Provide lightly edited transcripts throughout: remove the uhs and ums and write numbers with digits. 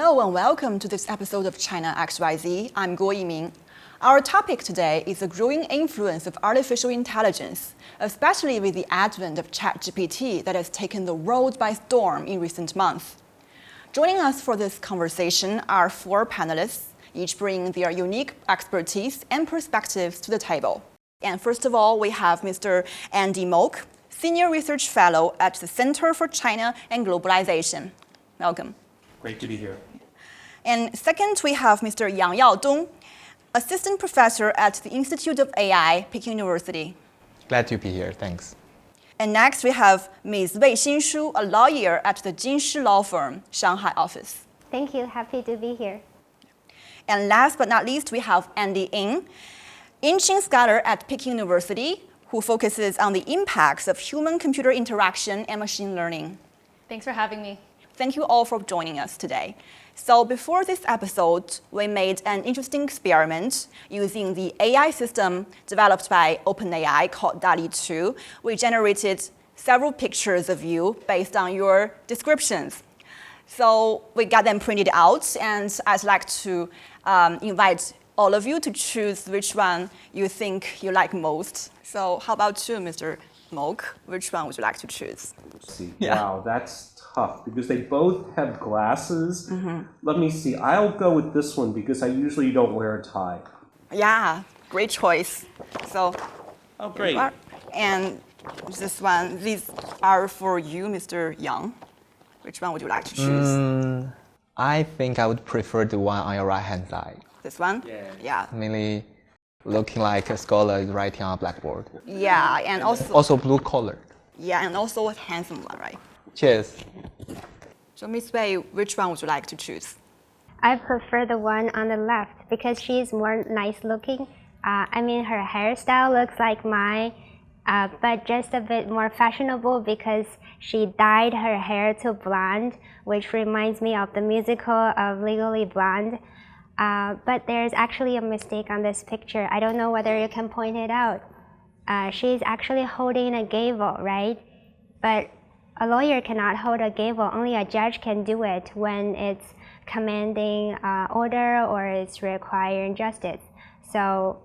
Hello and welcome to this episode of China XYZ. I'm Guo Yiming. Our topic today is the growing influence of artificial intelligence, especially with the advent of ChatGPT that has taken the world by storm in recent months. Joining us for this conversation are four panelists, each bringing their unique expertise and perspectives to the table. And first of all, we have Mr. Andy Moak, Senior Research Fellow at the Center for China and Globalization. Welcome. Great to be here. And second, we have Mr. Yang Yaodong, Assistant Professor at the Institute of AI, Peking University. Glad to be here, thanks. And next, we have Ms. Wei Xinshu, a lawyer at the Jinshi Law Firm, Shanghai office. Thank you, happy to be here. And last but not least, we have Andy Ng, Inqing Scholar at Peking University, who focuses on the impacts of human-computer interaction and machine learning. Thanks for having me. Thank you all for joining us today. So before this episode, we made an interesting experiment using the AI system developed by OpenAI called DALL-E 2. We generated several pictures of you based on your descriptions. So we got them printed out, and I'd like to invite all of you to choose which one you think you like most. So how about you, Mr. Moak? Which one would you like to choose? Wow, that's tough because they both have glasses. Let me see. I'll go with this one because I usually don't wear a tie. Yeah, great choice. So, Oh, great. And this one, these are for you, Mr. Yang. Which one would you like to choose? I think I would prefer the one on your right-hand side. This one? Yeah. Mainly looking like a scholar is writing on a blackboard. Yeah, and Also blue-collared. yeah, and also a handsome one, right? Cheers. So, Miss Wei, which one would you like to choose? I prefer the one on the left because she's more nice looking. Her hairstyle looks like mine, but just a bit more fashionable because she dyed her hair to blonde, which reminds me of the musical of Legally Blonde. But there's actually a mistake on this picture. I don't know whether you can point it out. She's actually holding a gavel, right? But a lawyer cannot hold a gavel. Only a judge can do it when it's commanding order or it's requiring justice. So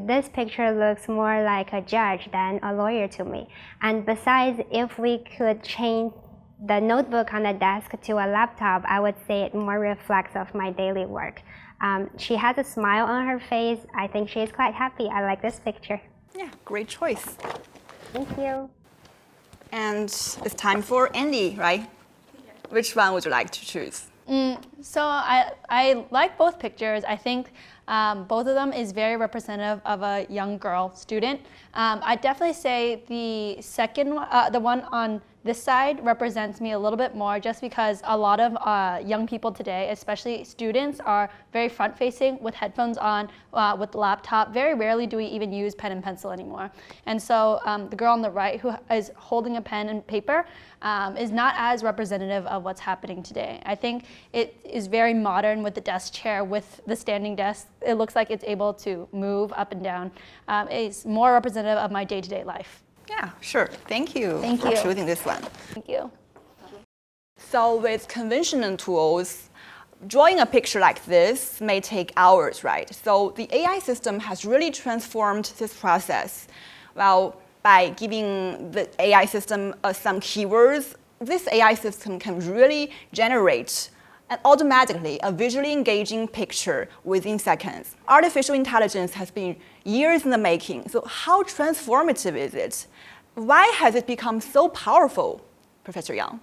this picture looks more like a judge than a lawyer to me. And besides, if we could change the notebook on the desk to a laptop, I would say it more reflects of my daily work. She has a smile on her face. I think she's quite happy. I like this picture. Yeah, great choice. Thank you. And it's time for Andy, right? Which one would you like to choose? So I like both pictures. I think both of them is very representative of a young girl student. I'd definitely say the second one, the one on this side represents me a little bit more just because a lot of young people today, especially students, are very front-facing with headphones on, with the laptop. Very rarely do we even use pen and pencil anymore. And so the girl on the right who is holding a pen and paper is not as representative of what's happening today. I think it is very modern with the desk chair, with the standing desk. It looks like it's able to move up and down. It's more representative of my day-to-day life. Yeah, sure. Thank you Thank for you. choosing this one. Thank you. So with conventional tools, drawing a picture like this may take hours, right? So the AI system has really transformed this process. Well, by giving the AI system some keywords, this AI system can really generate automatically a visually engaging picture within seconds. Artificial intelligence has been years in the making. So how transformative is it? Why has it become so powerful, Professor Yang?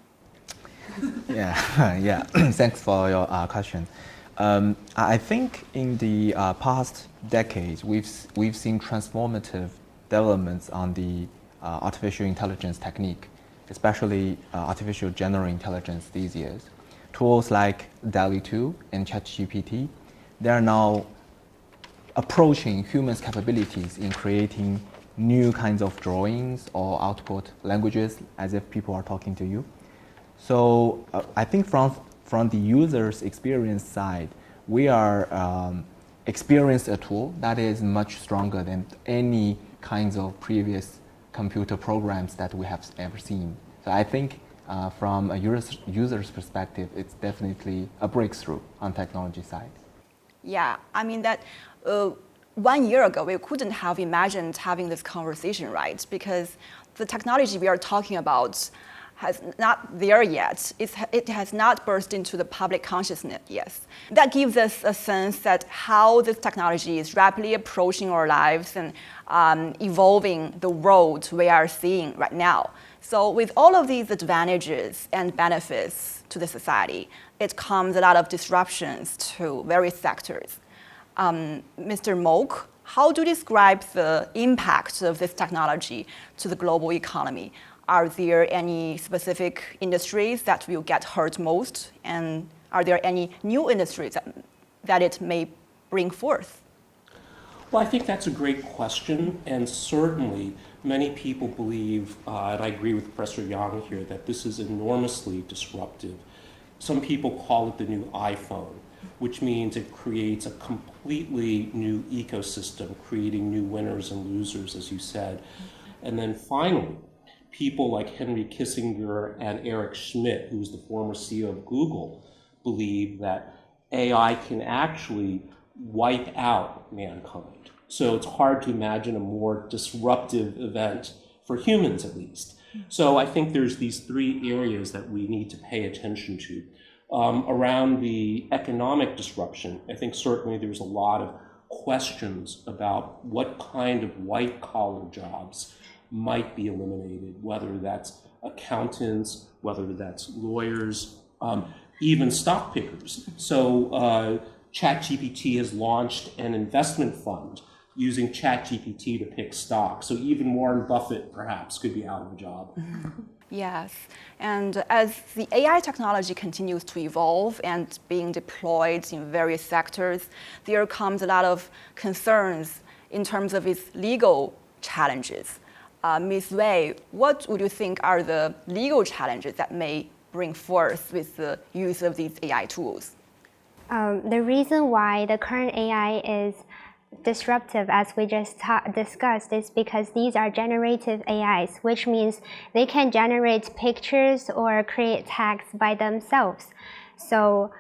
Yeah. Thanks for your question. I think in the past decades, we've seen transformative developments on the artificial intelligence technique, especially artificial general intelligence these years. Tools like DALL-E 2 and ChatGPT, they are now approaching humans' capabilities in creating new kinds of drawings or output languages as if people are talking to you. So I think from the user's experience side, we are experienced a tool that is much stronger than any kinds of previous computer programs that we have ever seen. So I think from a user's perspective, it's definitely a breakthrough on technology side. Yeah, I mean that 1 year ago, we couldn't have imagined having this conversation, right? Because the technology we are talking about has not there yet. It has not burst into the public consciousness yet. That gives us a sense that how this technology is rapidly approaching our lives and evolving the world we are seeing right now. So with all of these advantages and benefits to the society, it comes a lot of disruptions to various sectors. Mr. Moak, how do you describe the impact of this technology to the global economy? Are there any specific industries that will get hurt most? And are there any new industries that it may bring forth? Well, I think that's a great question, and certainly many people believe, and I agree with Professor Yang here, that this is enormously disruptive. Some people call it the new iPhone, which means it creates a completely new ecosystem, creating new winners and losers, as you said. And then finally, people like Henry Kissinger and Eric Schmidt, who's the former CEO of Google, believe that AI can actually wipe out mankind. So it's hard to imagine a more disruptive event for humans, at least. So I think there's these three areas that we need to pay attention to. Around the economic disruption, I think certainly there's a lot of questions about what kind of white-collar jobs might be eliminated, whether that's accountants, whether that's lawyers, even stock pickers. So ChatGPT has launched an investment fund using ChatGPT to pick stocks. So even Warren Buffett, perhaps, could be out of a job. Yes, and as the AI technology continues to evolve and being deployed in various sectors, there comes a lot of concerns in terms of its legal challenges. Ms. Wei, what would you think are the legal challenges that may bring forth with the use of these AI tools? The reason why the current AI is disruptive, as we just discussed, is because these are generative AIs, which means they can generate pictures or create text by themselves. So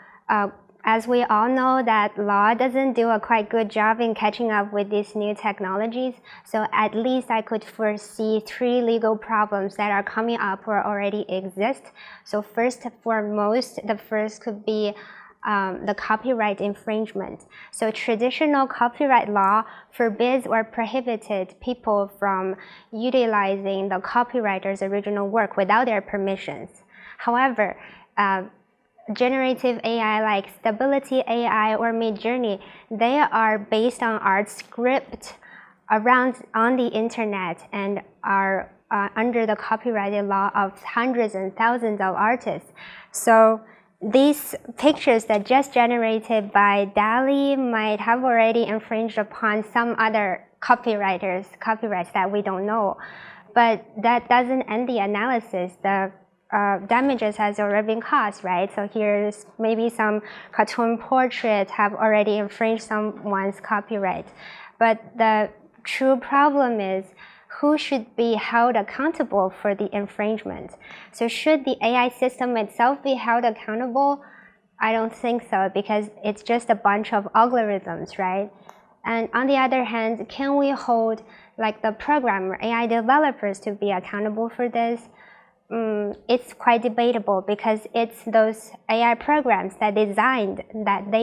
as we all know that law doesn't do a quite good job in catching up with these new technologies, so at least I could foresee 3 legal problems that are coming up or already exist. So first and foremost, the first could be the copyright infringement. So traditional copyright law forbids or prohibited people from utilizing the copywriter's original work without their permissions. However, generative AI like Stability AI or Midjourney, they are based on art script on the internet and are under the copyrighted law of hundreds and thousands of artists. So these pictures that just generated by DALL-E might have already infringed upon some other copyrights that we don't know. But that doesn't end the analysis. The damages has already been caused, right? So here's maybe some cartoon portraits have already infringed someone's copyright. But the true problem is who should be held accountable for the infringement. So should the AI system itself be held accountable? I don't think so, because it's just a bunch of algorithms, right? And on the other hand, can we hold like the programmer, AI developers to be accountable for this? It's quite debatable, because it's those AI programs that they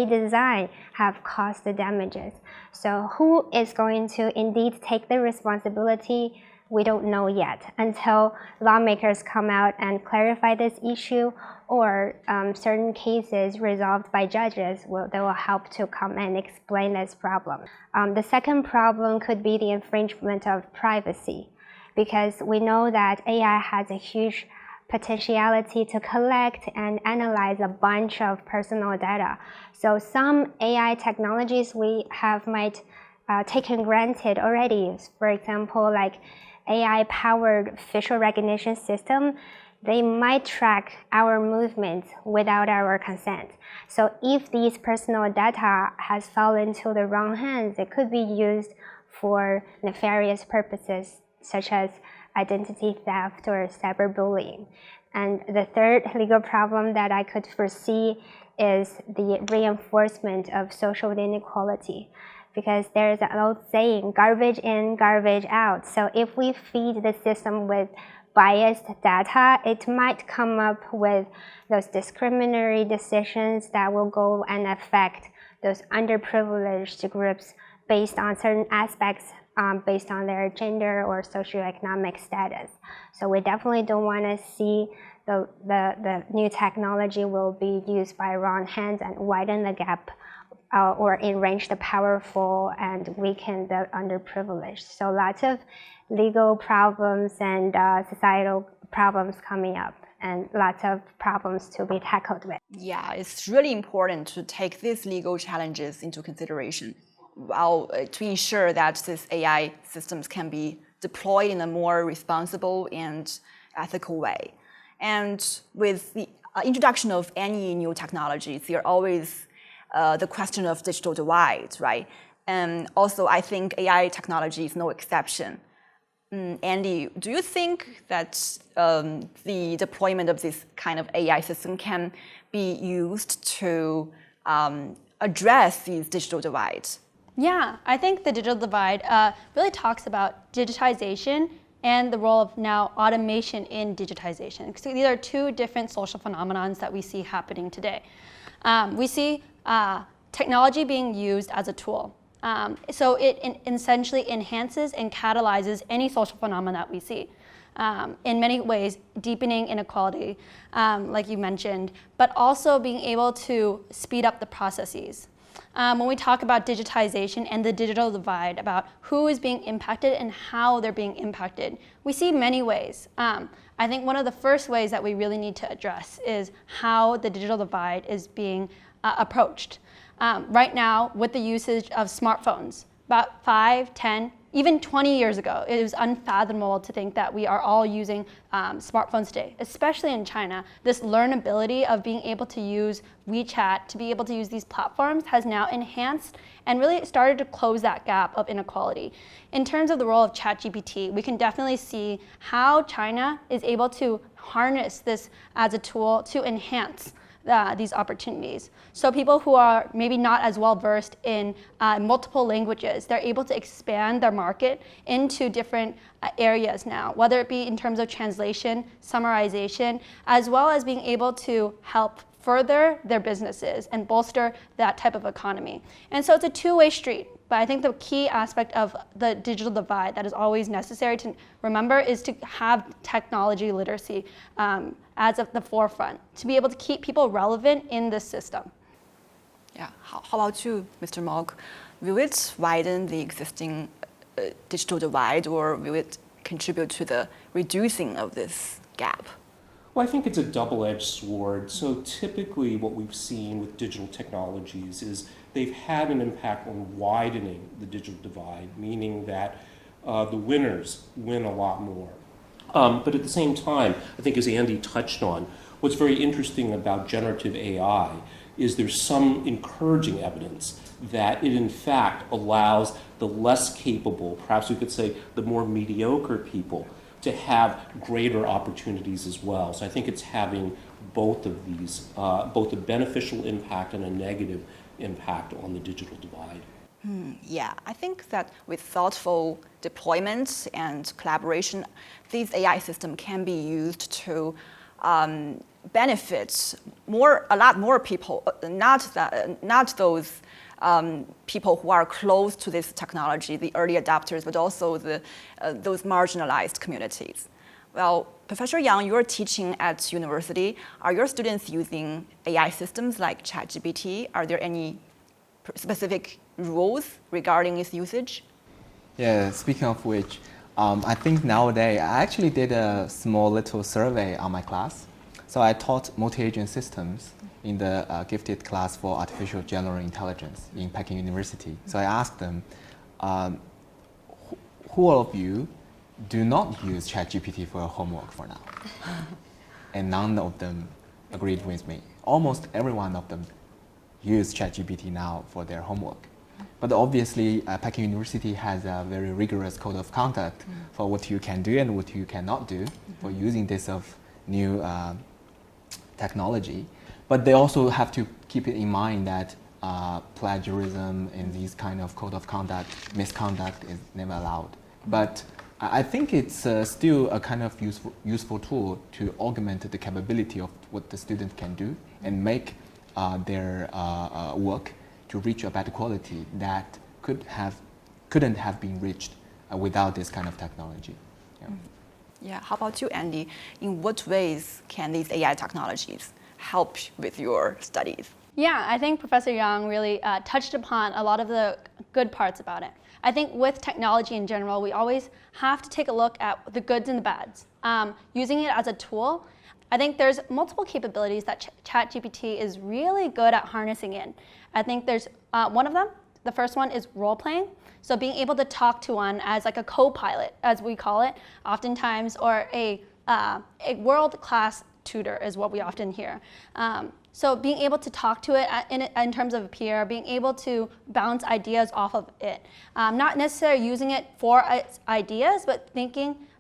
design have caused the damages. So who is going to indeed take the responsibility? We don't know yet until lawmakers come out and clarify this issue, or certain cases resolved by judges they will help to come and explain this problem. The second problem could be the infringement of privacy, because we know that AI has a huge potentiality to collect and analyze a bunch of personal data. So some AI technologies we might taken granted already. For example, like AI-powered facial recognition system, they might track our movements without our consent. So if these personal data has fallen into the wrong hands, it could be used for nefarious purposes, such as identity theft or cyberbullying. And the third legal problem that I could foresee is the reinforcement of social inequality. Because there's an old saying, garbage in, garbage out. So if we feed the system with biased data, it might come up with those discriminatory decisions that will go and affect those underprivileged groups based on certain aspects, based on their gender or socioeconomic status. So we definitely don't want to see the new technology will be used by wrong hands and widen the gap or enrich the powerful and weaken the underprivileged. So lots of legal problems and societal problems coming up, and lots of problems to be tackled with. Yeah, it's really important to take these legal challenges into consideration while to ensure that these AI systems can be deployed in a more responsible and ethical way. And with the introduction of any new technologies, there are always the question of digital divide, right? And also, I think AI technology is no exception. Andy, do you think that the deployment of this kind of AI system can be used to address these digital divides? Yeah, I think the digital divide really talks about digitization and the role of now automation in digitization. So these are two different social phenomenons that we see happening today. We see technology being used as a tool. So it essentially enhances and catalyzes any social phenomenon that we see. In many ways, deepening inequality, like you mentioned, but also being able to speed up the processes. When we talk about digitization and the digital divide, about who is being impacted and how they're being impacted, we see many ways. I think one of the first ways that we really need to address is how the digital divide is being approached. Right now, with the usage of smartphones, about 5, 10, even 20 years ago, it was unfathomable to think that we are all using smartphones today, especially in China. This learnability of being able to use WeChat, to be able to use these platforms, has now enhanced and really started to close that gap of inequality. In terms of the role of ChatGPT, we can definitely see how China is able to harness this as a tool to enhance these opportunities. So people who are maybe not as well versed in multiple languages, they're able to expand their market into different areas now, whether it be in terms of translation, summarization, as well as being able to help further their businesses and bolster that type of economy. And so it's a two-way street. But I think the key aspect of the digital divide that is always necessary to remember is to have technology literacy as at the forefront, to be able to keep people relevant in this system. Yeah, how about you, Mr. Mok? Will it widen the existing digital divide, or will it contribute to the reducing of this gap? Well, I think it's a double-edged sword. So typically what we've seen with digital technologies is they've had an impact on widening the digital divide, meaning that the winners win a lot more. But at the same time, I think as Andy touched on, what's very interesting about generative AI is there's some encouraging evidence that it in fact allows the less capable, perhaps we could say the more mediocre people, to have greater opportunities as well. So I think it's having both of these, both a beneficial impact and a negative impact on the digital divide. Yeah, I think that with thoughtful deployment and collaboration, these AI systems can be used to benefit a lot more people, not those people who are close to this technology, the early adopters, but also those marginalized communities. Well, Professor Yang, you're teaching at university. Are your students using AI systems like ChatGPT? Are there any specific rules regarding its usage? Yeah, speaking of which, I think nowadays, I actually did a small little survey on my class. So I taught multi-agent systems in the gifted class for artificial general intelligence in Peking University. So I asked them, who of you do not use ChatGPT for your homework for now? And none of them agreed with me. Almost every one of them use ChatGPT now for their homework. But obviously, Peking University has a very rigorous code of conduct for what you can do and what you cannot do for using this of new technology. But they also have to keep it in mind that plagiarism and these kind of code of conduct, misconduct is never allowed. But I think it's still a kind of useful tool to augment the capability of what the student can do and make their work to reach a better quality that couldn't have been reached without this kind of technology. Yeah. Yeah, how about you, Andy? In what ways can these AI technologies help with your studies? Yeah, I think Professor Yang really touched upon a lot of the good parts about it. I think with technology in general, we always have to take a look at the goods and the bads. Using it as a tool, I think there's multiple capabilities that ChatGPT is really good at harnessing in. I think there's one of them. The first one is role-playing. So being able to talk to one as like a co-pilot, as we call it, oftentimes, or a world-class tutor is what we often hear. So being able to talk to it in terms of a peer, being able to bounce ideas off of it. Not necessarily using it for its ideas, but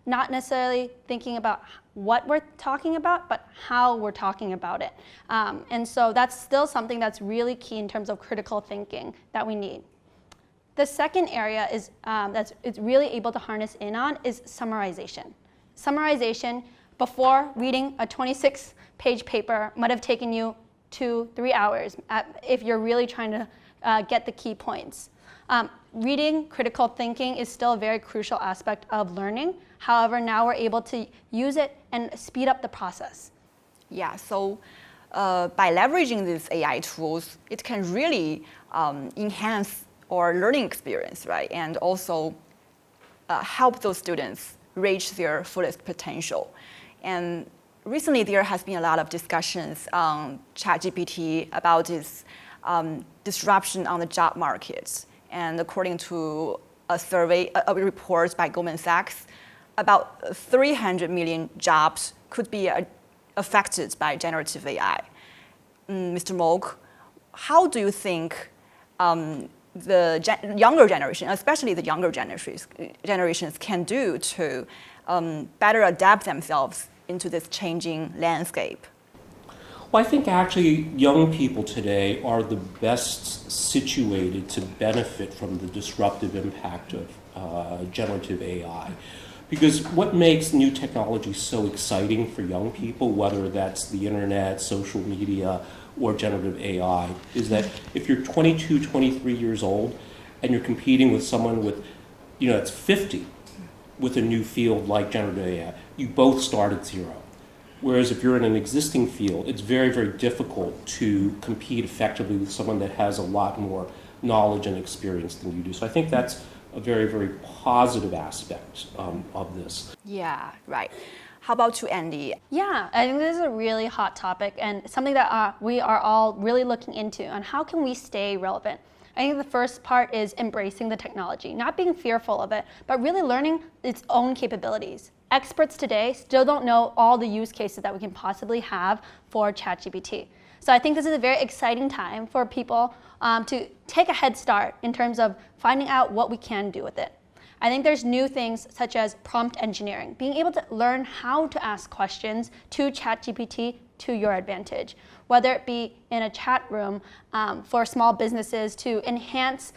not necessarily thinking about what we're talking about, but how we're talking about it. And so that's still something that's really key in terms of critical thinking that we need. The second area is it's really able to harness in on is summarization. Summarization before reading a 26-page paper might have taken you 2-3 hours if you're really trying to get the key points. Reading, critical thinking is still a very crucial aspect of learning. However, now we're able to use it and speed up the process. Yeah, so by leveraging these AI tools, it can really enhance our learning experience, right? And also help those students reach their fullest potential. And recently, there has been a lot of discussions on ChatGPT about its disruption on the job market. And according to a survey, a report by Goldman Sachs, about 300 million jobs could be affected by generative AI. Mr. Moak, how do you think the younger generation, especially the younger generations, can do to better adapt themselves into this changing landscape? Well, I think actually young people today are the best situated to benefit from the disruptive impact of generative AI. Because what makes new technology so exciting for young people, whether that's the internet, social media, or generative AI, is that if you're 22, 23 years old and you're competing with someone with, that's 50 with a new field like generative AI, you both start at zero. Whereas if you're in an existing field, it's very, very difficult to compete effectively with someone that has a lot more knowledge and experience than you do. So I think that's a very, very positive aspect of this. Yeah, right. How about you, Andy? Yeah, I think this is a really hot topic and something that we are all really looking into on how can we stay relevant. I think the first part is embracing the technology, not being fearful of it, but really learning its own capabilities. Experts today still don't know all the use cases that we can possibly have for ChatGPT. So I think this is a very exciting time for people to take a head start in terms of finding out what we can do with it. I think there's new things such as prompt engineering, being able to learn how to ask questions to ChatGPT to your advantage, whether it be in a chat room for small businesses to enhance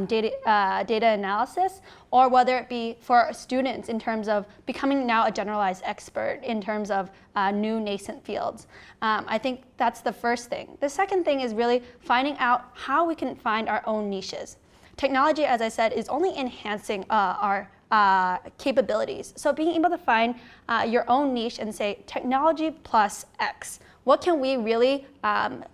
data analysis, or whether it be for students in terms of becoming now a generalized expert in terms of new nascent fields. I think that's the first thing. The second thing is really finding out how we can find our own niches. Technology, as I said, is only enhancing our capabilities. So being able to find your own niche and say technology plus X. What can we really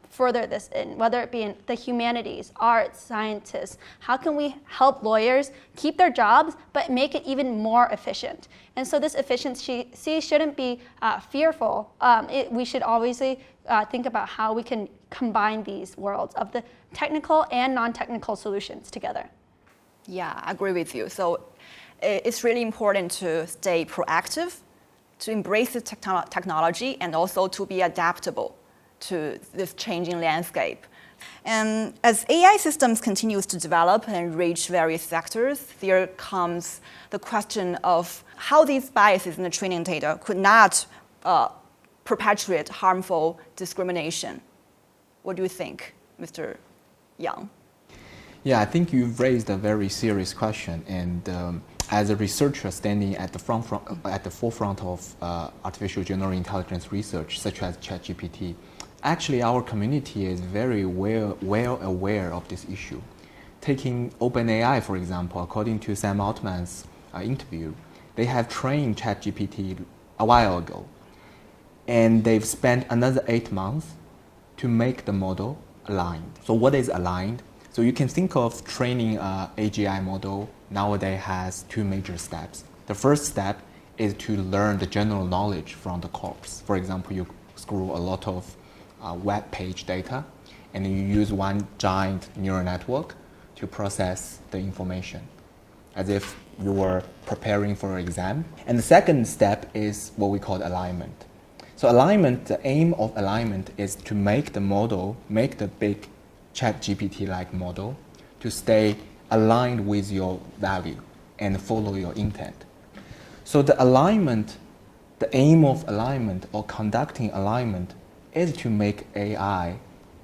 further this in, whether it be in the humanities, arts, scientists? How can we help lawyers keep their jobs but make it even more efficient? And so this efficiency shouldn't be fearful. We should obviously think about how we can combine these worlds of the technical and non-technical solutions together. Yeah, I agree with you. So it's really important to stay proactive, to embrace the technology, and also to be adaptable to this changing landscape. And as AI systems continues to develop and reach various sectors, there comes the question of how these biases in the training data could not perpetuate harmful discrimination. What do you think, Mr. Yang? Yeah, I think you've raised a very serious question, and as a researcher standing at the forefront of artificial general intelligence research, such as ChatGPT, actually our community is very well aware of this issue. Taking OpenAI, for example, according to Sam Altman's interview, they have trained ChatGPT a while ago, and they've spent another 8 months to make the model aligned. So what is aligned? So you can think of training an AGI model nowadays has 2 major steps. The first step is to learn the general knowledge from the corpus. For example, you scroll a lot of web page data, and you use one giant neural network to process the information, as if you were preparing for an exam. And the second step is what we call alignment. So alignment, the aim of alignment is to make the model, make the big ChatGPT-like model to stay aligned with your value and follow your intent. So the alignment, the aim of alignment or conducting alignment is to make AI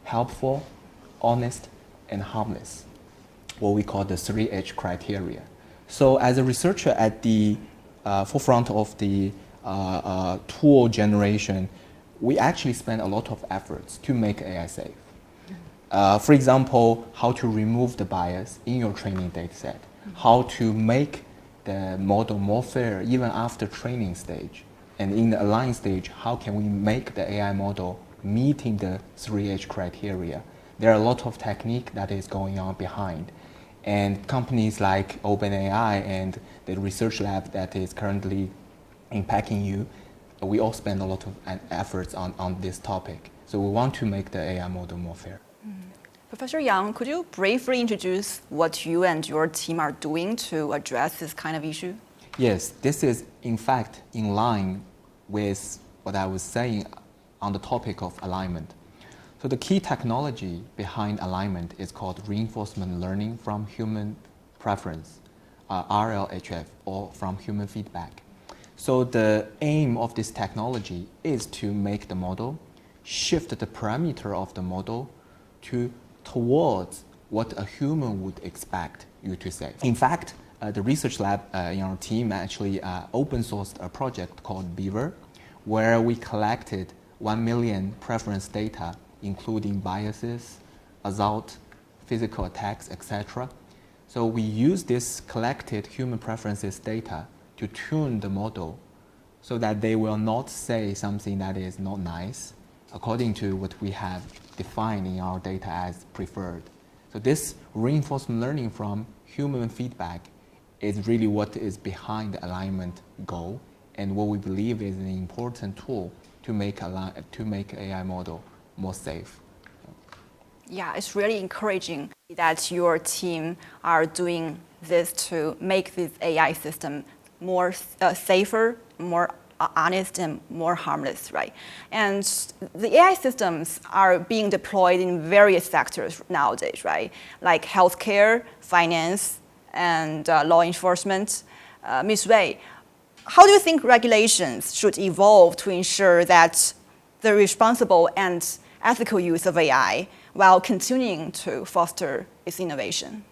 helpful, honest, and harmless, what we call the 3H criteria. So as a researcher at the forefront of the tool generation, we actually spend a lot of efforts to make AI safe. For example, how to remove the bias in your training dataset, how to make the model more fair even after training stage. And in the align stage, how can we make the AI model meeting the 3H criteria? There are a lot of technique that is going on behind. And companies like OpenAI and the research lab that is currently impacting you, we all spend a lot of efforts on this topic. So we want to make the AI model more fair. Professor Yang, could you briefly introduce what you and your team are doing to address this kind of issue? Yes, this is in fact in line with what I was saying on the topic of alignment. So the key technology behind alignment is called reinforcement learning from human preference, RLHF, or from human feedback. So the aim of this technology is to make the model shift the parameter of the model towards what a human would expect you to say. In fact, the research lab in our team actually open sourced a project called Beaver, where we collected 1 million preference data, including biases, assault, physical attacks, etc. So we use this collected human preferences data to tune the model so that they will not say something that is not nice, according to what we have defined in our data as preferred. So this reinforcement learning from human feedback is really what is behind the alignment goal, and what we believe is an important tool to make AI model more safe. Yeah, it's really encouraging that your team are doing this to make this AI system more safer, more honest, and more harmless, right? And the AI systems are being deployed in various sectors nowadays, right? Like healthcare, finance, and law enforcement. Ms. Wei, how do you think regulations should evolve to ensure that the responsible and ethical use of AI while continuing to foster its innovation?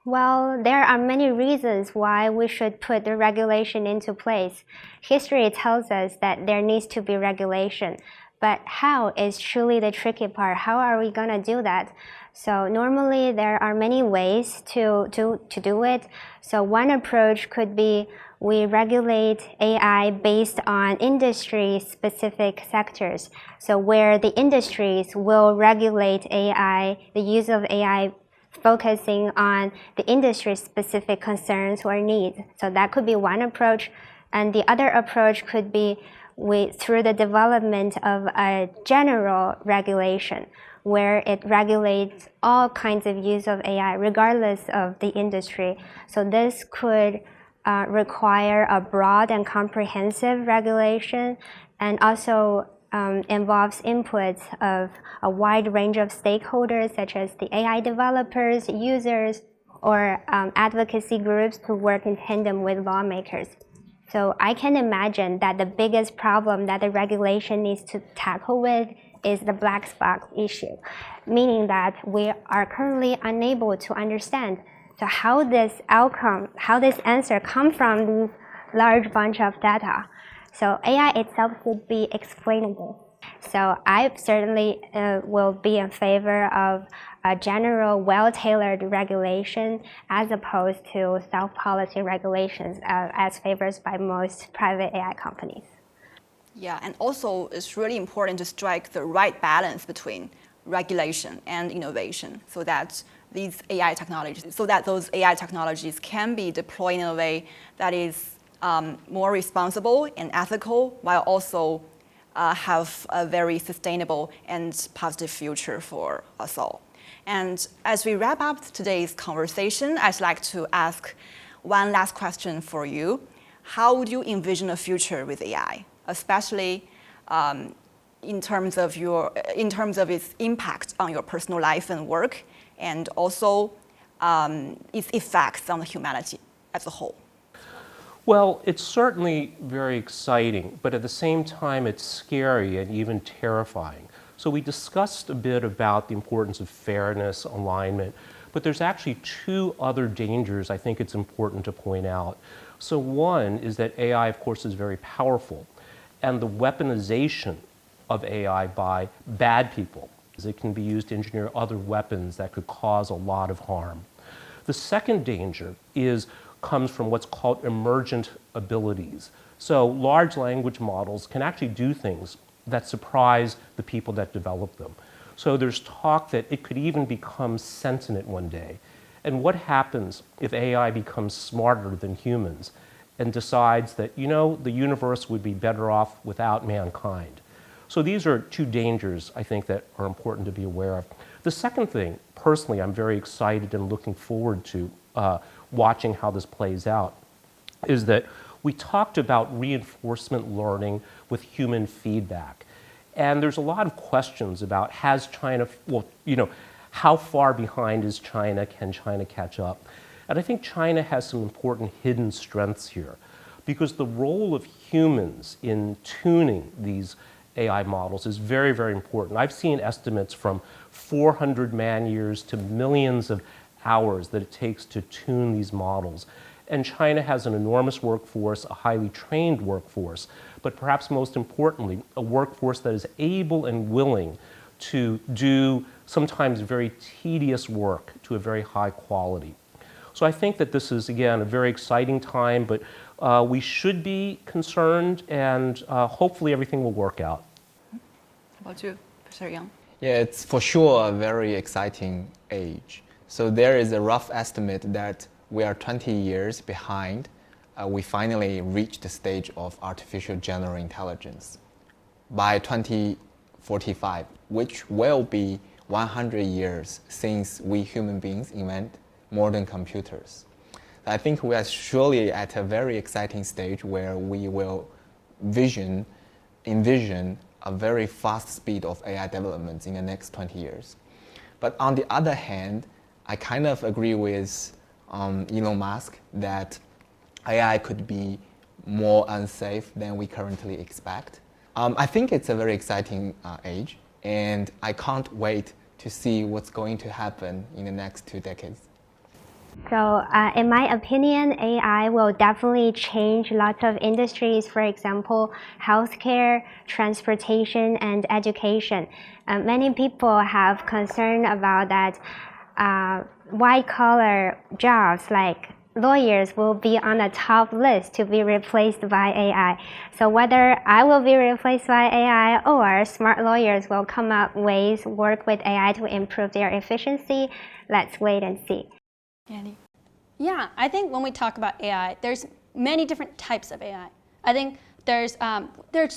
Well, there are many reasons why we should put the regulation into place. History tells us that there needs to be regulation, but how is truly the tricky part. How are we going to do that? So normally there are many ways to do it. So one approach could be we regulate AI based on industry-specific sectors. So where the industries will regulate AI, the use of AI focusing on the industry-specific concerns or needs. So that could be one approach. And the other approach could be through the development of a general regulation, where it regulates all kinds of use of AI, regardless of the industry. So this could require a broad and comprehensive regulation, and also involves inputs of a wide range of stakeholders, such as the AI developers, users, or advocacy groups to work in tandem with lawmakers. So I can imagine that the biggest problem that the regulation needs to tackle with is the black box issue, meaning that we are currently unable to understand so how this answer comes from these large bunch of data. So AI itself should be explainable. So I certainly will be in favor of a general, well-tailored regulation as opposed to self-policy regulations as favored by most private AI companies. Yeah, and also it's really important to strike the right balance between regulation and innovation so that those AI technologies can be deployed in a way that is more responsible and ethical, while also have a very sustainable and positive future for us all. And as we wrap up today's conversation, I'd like to ask one last question for you. How would you envision a future with AI, especially in terms of its impact on your personal life and work, and also its effects on humanity as a whole? Well, it's certainly very exciting, but at the same time, it's scary and even terrifying. So we discussed a bit about the importance of fairness, alignment, but there's actually two other dangers I think it's important to point out. So one is that AI, of course, is very powerful, and the weaponization of AI by bad people is it can be used to engineer other weapons that could cause a lot of harm. The second danger comes from what's called emergent abilities. So large language models can actually do things that surprise the people that develop them. So there's talk that it could even become sentient one day. And what happens if AI becomes smarter than humans and decides that, the universe would be better off without mankind? So these are two dangers, I think, that are important to be aware of. The second thing, personally, I'm very excited and looking forward to watching how this plays out, is that we talked about reinforcement learning with human feedback. And there's a lot of questions about how far behind is China? Can China catch up? And I think China has some important hidden strengths here, because the role of humans in tuning these AI models is very, very important. I've seen estimates from 400 man-years to millions of hours that it takes to tune these models. And China has an enormous workforce, a highly trained workforce, but perhaps most importantly, a workforce that is able and willing to do sometimes very tedious work to a very high quality. So I think that this is, again, a very exciting time, but we should be concerned, and hopefully everything will work out. How about you, Professor Yang? Yeah, it's for sure a very exciting age. So there is a rough estimate that we are 20 years behind. We finally reached the stage of artificial general intelligence by 2045, which will be 100 years since we human beings invent modern computers. I think we are surely at a very exciting stage where we will envision a very fast speed of AI development in the next 20 years. But on the other hand, I kind of agree with Elon Musk that AI could be more unsafe than we currently expect. I think it's a very exciting age, and I can't wait to see what's going to happen in the next 2 decades. So in my opinion, AI will definitely change lots of industries, for example, healthcare, transportation, and education. Many people have concern about that white-collar jobs like lawyers will be on the top list to be replaced by AI. So whether I will be replaced by AI or smart lawyers will come up ways work with AI to improve their efficiency, let's wait and see. Andy? Yeah, I think when we talk about AI, there's many different types of AI. I think there's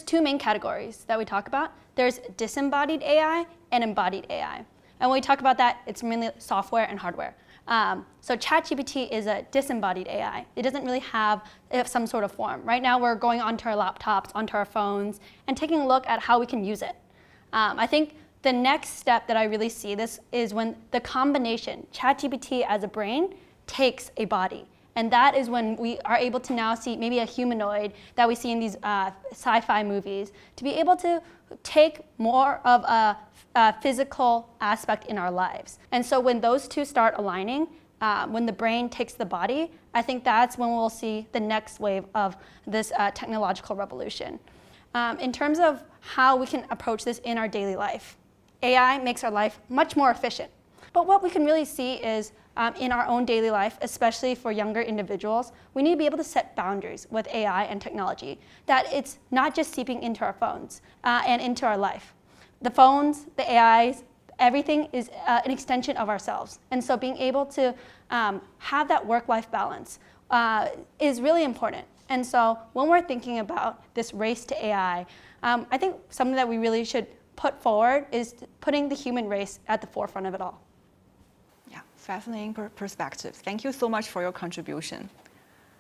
2 main categories that we talk about. There's disembodied AI and embodied AI. And when we talk about that, it's mainly software and hardware. So ChatGPT is a disembodied AI. It doesn't really have some sort of form. Right now, we're going onto our laptops, onto our phones, and taking a look at how we can use it. I think the next step that I really see this is when the combination, ChatGPT as a brain, takes a body. And that is when we are able to now see maybe a humanoid that we see in these sci-fi movies, to be able to take more of a physical aspect in our lives. And so when those two start aligning, when the brain takes the body, I think that's when we'll see the next wave of this technological revolution. In terms of how we can approach this in our daily life, AI makes our life much more efficient. But what we can really see is in our own daily life, especially for younger individuals, we need to be able to set boundaries with AI and technology, that it's not just seeping into our phones and into our life. The phones, the AIs, everything is an extension of ourselves. And so being able to have that work-life balance is really important. And so when we're thinking about this race to AI, I think something that we really should put forward is putting the human race at the forefront of it all. Yeah, fascinating perspectives. Thank you so much for your contribution.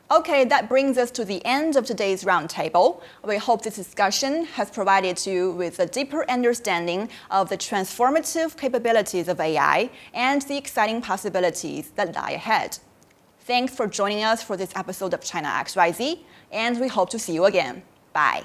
Okay, that brings us to the end of today's roundtable. We hope this discussion has provided you with a deeper understanding of the transformative capabilities of AI and the exciting possibilities that lie ahead. Thanks for joining us for this episode of China XYZ, and we hope to see you again. Bye.